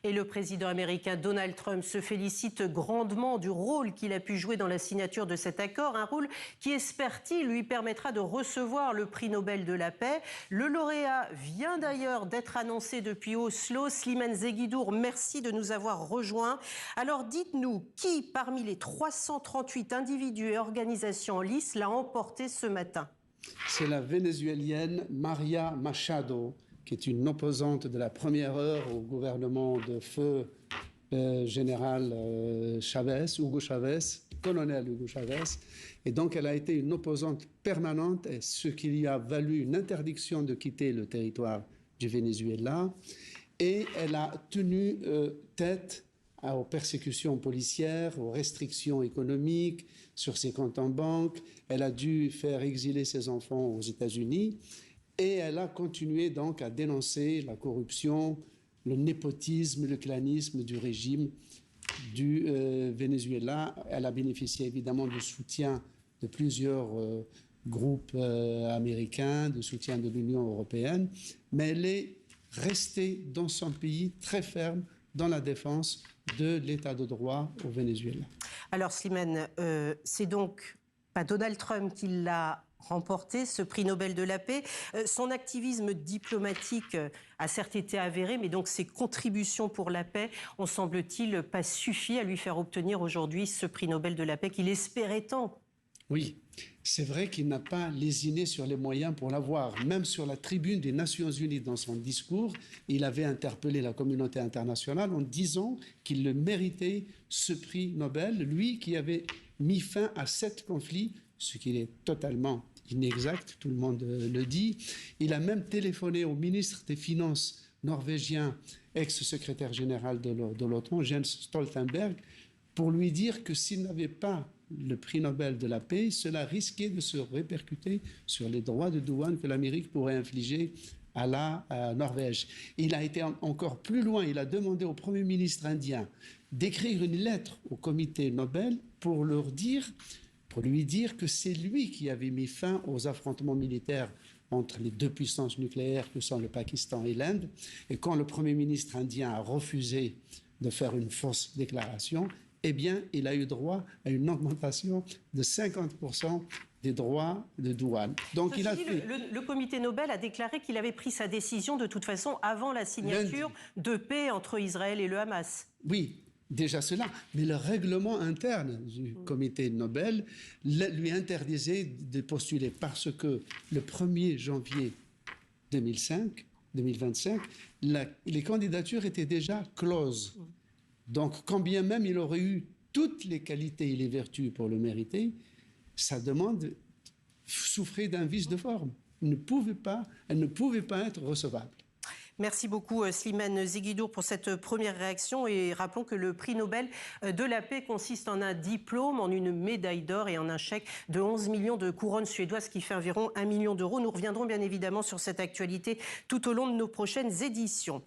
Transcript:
Et le président américain Donald Trump se félicite grandement du rôle qu'il a pu jouer dans la signature de cet accord, un rôle qui, espère-t-il, lui permettra de recevoir le prix Nobel de la paix. Le lauréat vient d'ailleurs d'être annoncé depuis Oslo. Slimane Zeguidour, merci de nous avoir rejoints. Alors dites-nous, qui parmi les 338 individus et organisations en lice l'a emporté ce matin? C'est la Vénézuélienne María Machado, qui est une opposante de la première heure au gouvernement de feu général Hugo Chavez, colonel Hugo Chavez. Et donc, elle a été une opposante permanente, et ce qui lui a valu une interdiction de quitter le territoire du Venezuela. Et elle a tenu tête aux persécutions policières, aux restrictions économiques sur ses comptes en banque. Elle a dû faire exiler ses enfants aux États-Unis. Et elle a continué donc à dénoncer la corruption, le népotisme, le clanisme du régime du Venezuela. Elle a bénéficié évidemment du soutien de plusieurs groupes américains, de soutien de l'Union européenne, mais elle est restée dans son pays très ferme dans la défense de l'état de droit au Venezuela. Alors Slimane, c'est donc pas Donald Trump qui l'a remporté, ce prix Nobel de la paix. Son activisme diplomatique a certes été avéré, mais donc ses contributions pour la paix ont, semble-t-il, pas suffi à lui faire obtenir aujourd'hui ce prix Nobel de la paix qu'il espérait tant. Oui, c'est vrai qu'il n'a pas lésiné sur les moyens pour l'avoir. Même sur la tribune des Nations Unies, dans son discours, il avait interpellé la communauté internationale en disant qu'il le méritait, ce prix Nobel, lui qui avait mis fin à 7 conflits, ce qui est totalement inexact, tout le monde le dit. Il a même téléphoné au ministre des Finances norvégien, ex-secrétaire général de l'OTAN, Jens Stoltenberg, pour lui dire que s'il n'avait pas le prix Nobel de la paix, cela risquait de se répercuter sur les droits de douane que l'Amérique pourrait infliger à la Norvège. Il a été encore plus loin, il a demandé au Premier ministre indien d'écrire une lettre au comité Nobel pour lui dire que c'est lui qui avait mis fin aux affrontements militaires entre les deux puissances nucléaires que sont le Pakistan et l'Inde. Et quand le Premier ministre indien a refusé de faire une fausse déclaration, eh bien, il a eu droit à une augmentation de 50% des droits de douane. Donc, le comité Nobel a déclaré qu'il avait pris sa décision de toute façon avant la signature de paix entre Israël et le Hamas. Oui, déjà cela. Mais le règlement interne du comité Nobel lui interdisait de postuler parce que le 1er janvier 2025, les candidatures étaient déjà closes. Donc, quand bien même il aurait eu toutes les qualités et les vertus pour le mériter, sa demande souffrait d'un vice de forme. Elle ne pouvait pas être recevable. Merci beaucoup Slimane Zeguidour pour cette première réaction et rappelons que le prix Nobel de la paix consiste en un diplôme, en une médaille d'or et en un chèque de 11 millions de couronnes suédoises qui fait environ 1 million d'euros. Nous reviendrons bien évidemment sur cette actualité tout au long de nos prochaines éditions.